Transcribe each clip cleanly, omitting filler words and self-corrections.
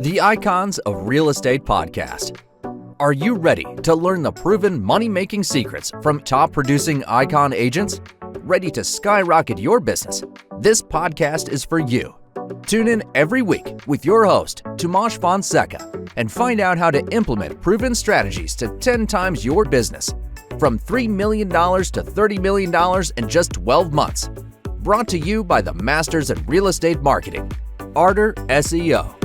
The Icons of Real Estate Podcast. Are you ready to learn the proven money-making secrets from top-producing Icon agents? Ready to skyrocket your business? This podcast is for you. Tune in every week with your host, Tomasz Fonseca, and find out how to implement proven strategies to 10 times your business, from $3 million to $30 million in just 12 months. Brought to you by the Masters in Real Estate Marketing, Arter SEO.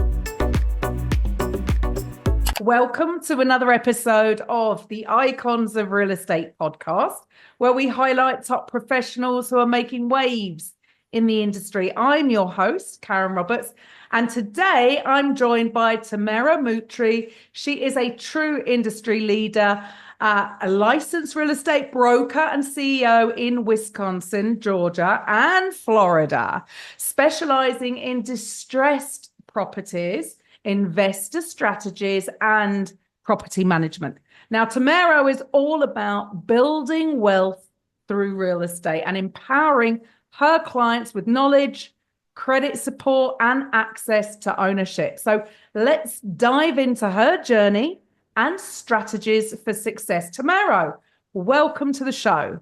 Welcome to another episode of the Icons of Real Estate podcast, where we highlight top professionals who are making waves in the industry. I'm your host, Karen Roberts, and today I'm joined by Tamairo Moutry. She is a true industry leader, a licensed real estate broker and CEO in Wisconsin, Georgia, and Florida, specializing in distressed properties, investor strategies, and property management. Now, Tamairo is all about building wealth through real estate and empowering her clients with knowledge, credit support, and access to ownership. So let's dive into her journey and strategies for success. Tamairo, welcome to the show.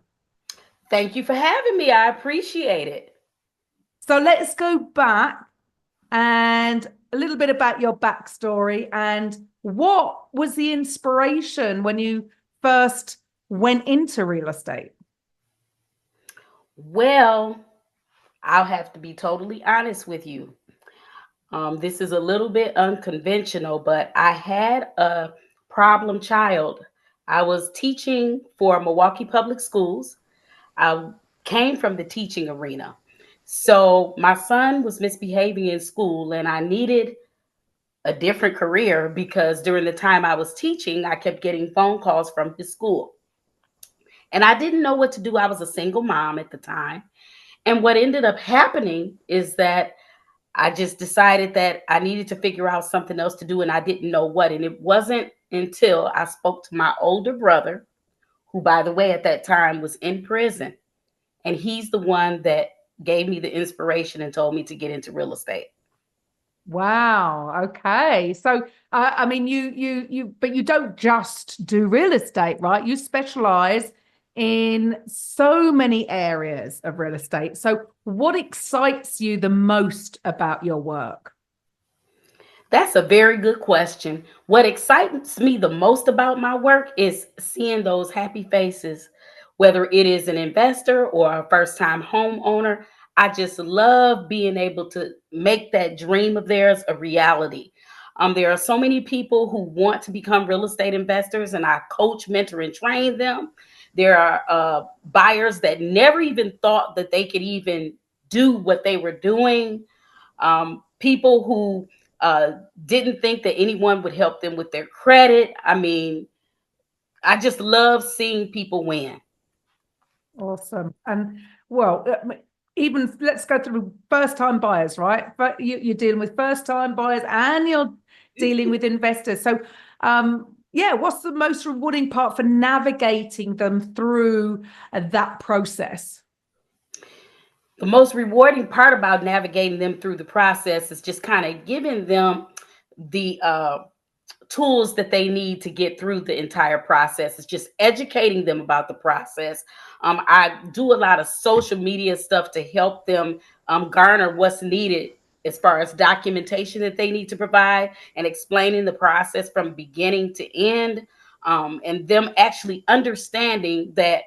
Thank you for having me. I appreciate it. So let's go back and a little bit about your backstory and what was the inspiration when you first went into real estate? Well, I'll have to be totally honest with you. This is a little bit unconventional, but I had a problem child. I was teaching for Milwaukee Public Schools. I came from the teaching arena. So my son was misbehaving in school and I needed a different career because during the time I was teaching, I kept getting phone calls from his school. And I didn't know what to do. I was a single mom at the time. And what ended up happening is that I just decided that I needed to figure out something else to do and I didn't know what. And it wasn't until I spoke to my older brother, who, by the way, at that time was in prison. And he's the one that gave me the inspiration and told me to get into real estate. Wow. Okay. So, I mean, but you don't just do real estate, right? You specialize in so many areas of real estate. So what excites you the most about your work? That's a very good question. What excites me the most about my work is seeing those happy faces, whether it is an investor or a first-time homeowner. I just love being able to make that dream of theirs a reality. There are so many people who want to become real estate investors, and I coach, mentor, and train them. There are buyers that never even thought that they could even do what they were doing. People who didn't think that anyone would help them with their credit. I mean, I just love seeing people win. Awesome. And well, even let's go through first-time buyers, right? But you're dealing with first-time buyers and you're dealing with investors. So, what's the most rewarding part for navigating them through that process? The most rewarding part about navigating them through the process is just kind of giving them the tools that they need to get through the entire process. It's just educating them about the process. I do a lot of social media stuff to help them garner what's needed as far as documentation that they need to provide and explaining the process from beginning to end, and them actually understanding that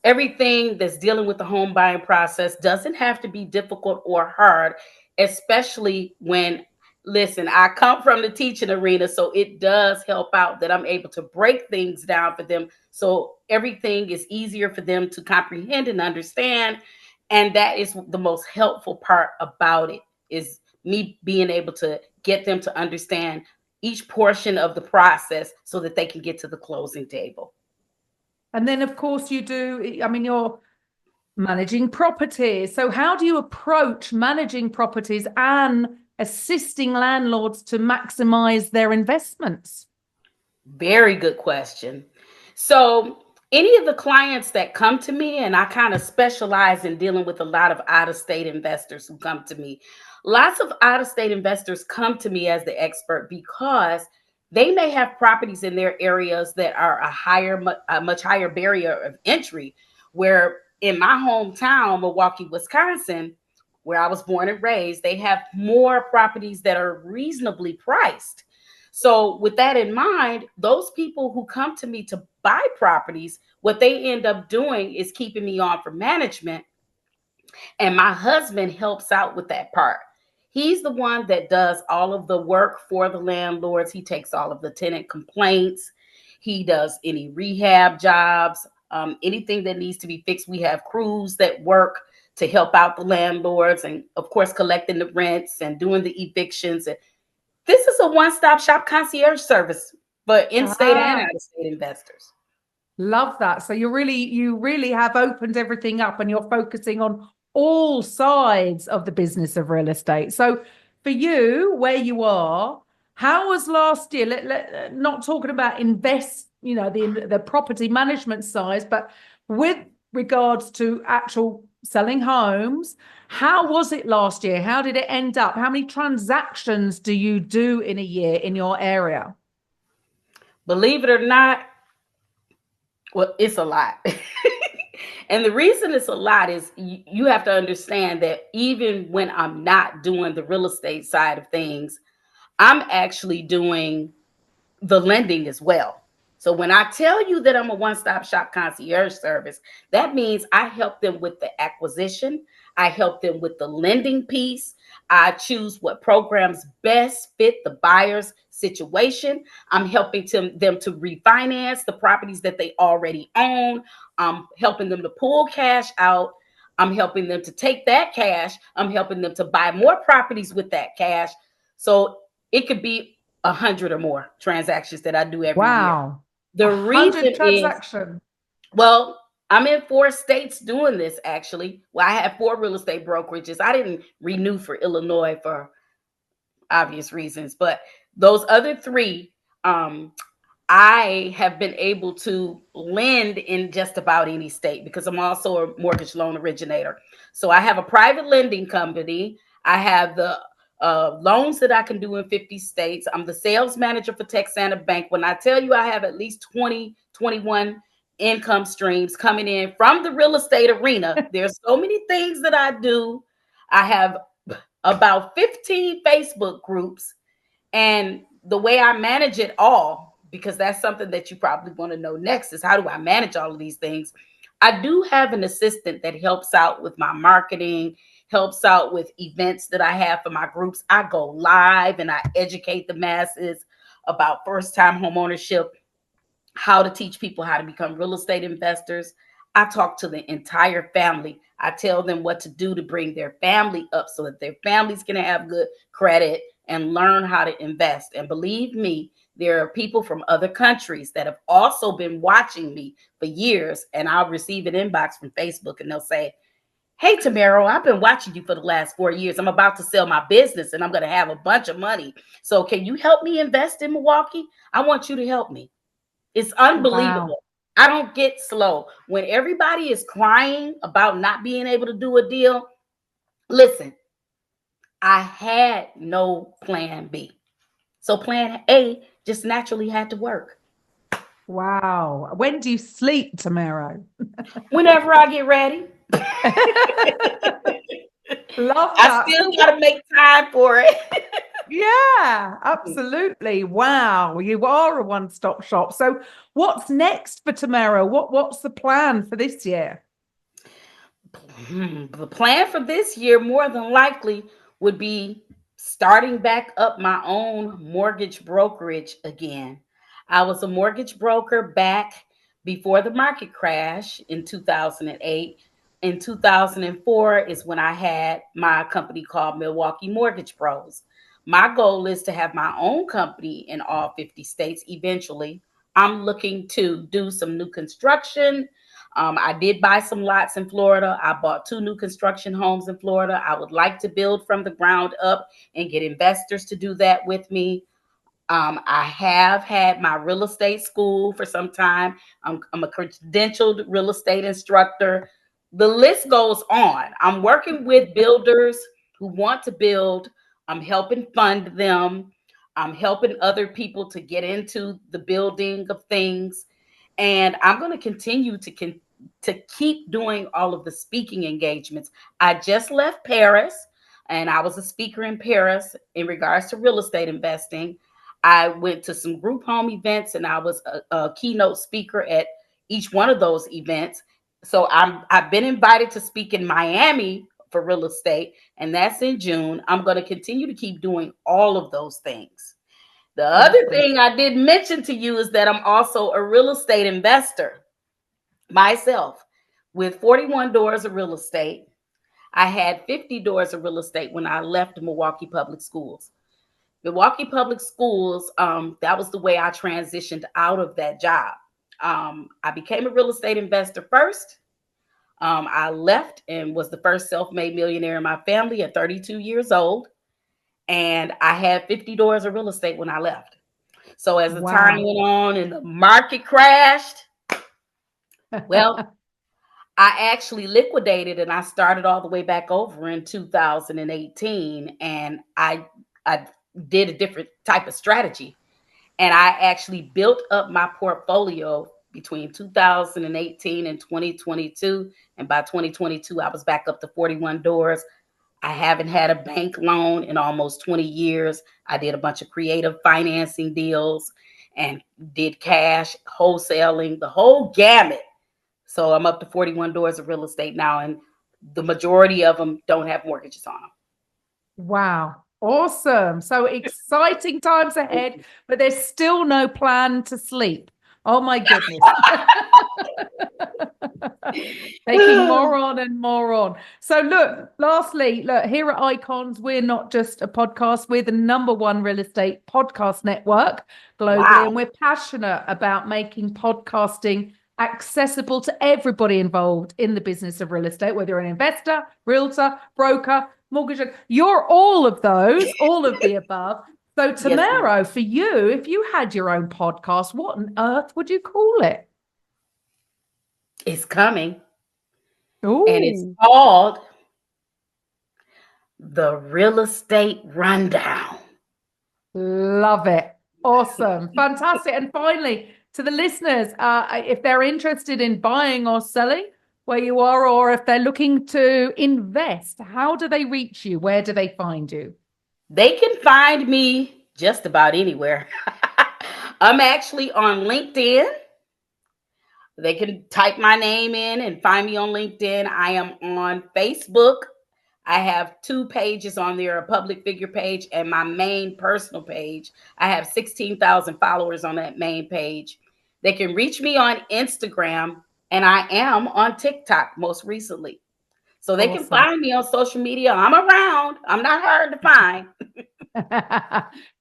everything that's dealing with the home buying process doesn't have to be difficult or hard, especially when, listen, I come from the teaching arena, so it does help out that I'm able to break things down for them so everything is easier for them to comprehend and understand. And that is the most helpful part about it, is me being able to get them to understand each portion of the process so that they can get to the closing table. And then, of course, you're managing properties. So how do you approach managing properties and assisting landlords to maximize their investments? Very good question. So any of the clients that come to me, and I kind of specialize in dealing with a lot of out-of-state investors who come to me, Lots of out-of-state investors come to me as the expert because they may have properties in their areas that are a much higher barrier of entry. Where in my hometown, Milwaukee, Wisconsin, where I was born and raised, they have more properties that are reasonably priced. So, with that in mind, those people who come to me to buy properties, what they end up doing is keeping me on for management. And my husband helps out with that part. He's the one that does all of the work for the landlords. He takes all of the tenant complaints. He does any rehab jobs, anything that needs to be fixed. We have crews that work to help out the landlords and, of course, collecting the rents and doing the evictions. And this is a one-stop shop concierge service for in-state and out-of-state investors. Love that. So you really have opened everything up and you're focusing on all sides of the business of real estate. So for you, where you are, how was last year? Not talking about the property management side, but with regards to actual selling homes, how was it last year? How did it end up? How many transactions do you do in a year in your area? Believe it or not, well, it's a lot. And the reason it's a lot is you have to understand that even when I'm not doing the real estate side of things, I'm actually doing the lending as well. So when I tell you that I'm a one-stop shop concierge service, that means I help them with the acquisition. I help them with the lending piece. I choose what programs best fit the buyer's situation. I'm helping them to refinance the properties that they already own. I'm helping them to pull cash out. I'm helping them to take that cash. I'm helping them to buy more properties with that cash. So it could be 100 or more transactions that I do every year. The reason is, well, I'm in 4 states doing this actually. Well, I have 4 real estate brokerages. I didn't renew for Illinois for obvious reasons, but those other 3, I have been able to lend in just about any state because I'm also a mortgage loan originator. So I have a private lending company. I have the loans that I can do in 50 states. I'm the sales manager for Texana Bank. When I tell you I have at least 20, 21 income streams coming in from the real estate arena, there's so many things that I do. I have about 15 Facebook groups, and the way I manage it all, because that's something that you probably want to know next, is how do I manage all of these things? I do have an assistant that helps out with my marketing, helps out with events that I have for my groups. I go live and I educate the masses about first-time home ownership, how to teach people how to become real estate investors. I talk to the entire family. I tell them what to do to bring their family up so that their families can have good credit and learn how to invest. And believe me, there are people from other countries that have also been watching me for years, and I'll receive an inbox from Facebook and they'll say, "Hey, Tamairo, I've been watching you for the last 4 years. I'm about to sell my business and I'm going to have a bunch of money. So can you help me invest in Milwaukee? I want you to help me." It's unbelievable. Wow. I don't get slow. When everybody is crying about not being able to do a deal, listen, I had no plan B. So plan A just naturally had to work. Wow. When do you sleep, Tamairo? Whenever I get ready. Love that. I still got to make time for it. Yeah, absolutely. Wow. You are a one-stop shop. So what's next for Tamairo? What's the plan for this year? The plan for this year, more than likely, would be starting back up my own mortgage brokerage again. I was a mortgage broker back before the market crash in 2008. In 2004 is when I had my company called Milwaukee Mortgage Pros. My goal is to have my own company in all 50 states eventually. I'm looking to do some new construction. I did buy some lots in Florida. I bought 2 new construction homes in Florida. I would like to build from the ground up and get investors to do that with me. I have had my real estate school for some time. I'm a credentialed real estate instructor. The list goes on. I'm working with builders who want to build. I'm helping fund them. I'm helping other people to get into the building of things. And I'm going to continue to keep doing all of the speaking engagements. I just left Paris and I was a speaker in Paris in regards to real estate investing. I went to some group home events and I was a keynote speaker at each one of those events. So I've been invited to speak in Miami for real estate, and that's in June. I'm going to continue to keep doing all of those things. The other thing I did mention to you is that I'm also a real estate investor myself with 41 doors of real estate. I had 50 doors of real estate when I left Milwaukee Public Schools. Milwaukee Public Schools, that was the way I transitioned out of that job. I became a real estate investor first. I left and was the first self-made millionaire in my family at 32 years old. And I had 50 doors of real estate when I left. So as the time went on and the market crashed, well, I actually liquidated and I started all the way back over in 2018. And I did a different type of strategy. And I actually built up my portfolio between 2018 and 2022. And by 2022, I was back up to 41 doors. I haven't had a bank loan in almost 20 years. I did a bunch of creative financing deals and did cash, wholesaling, the whole gamut. So I'm up to 41 doors of real estate now, and the majority of them don't have mortgages on them. Wow. Awesome. So exciting times ahead, but there's still no plan to sleep. Oh my goodness. Taking more on and more on. So lastly, here at Icons, we're not just a podcast, we're the #1 real estate podcast network globally. Wow. And we're passionate about making podcasting accessible to everybody involved in the business of real estate, whether you're an investor, realtor, broker, mortgage. You're all of those, all of the above. So Tamairo, yes, for you, if you had your own podcast, what on earth would you call it? It's coming. Ooh. And it's called The Real Estate Rundown. Love it. Awesome. Fantastic. And finally, to the listeners, if they're interested in buying or selling where you are, or if they're looking to invest, how do they reach you? Where do they find you? They can find me just about anywhere. I'm actually on LinkedIn. They can type my name in and find me on LinkedIn. I am on Facebook. I have 2 pages on there, a public figure page and my main personal page. I have 16,000 followers on that main page. They can reach me on Instagram, and I am on TikTok most recently. So they can find me on social media. I'm around. I'm not hard to find.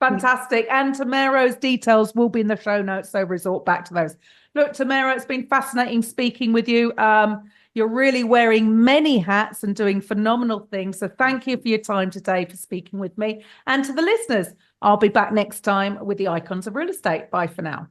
Fantastic. And Tamairo's details will be in the show notes, so resort back to those. Look, Tamairo, it's been fascinating speaking with you. You're really wearing many hats and doing phenomenal things. So thank you for your time today, for speaking with me. And to the listeners, I'll be back next time with the Icons of Real Estate. Bye for now.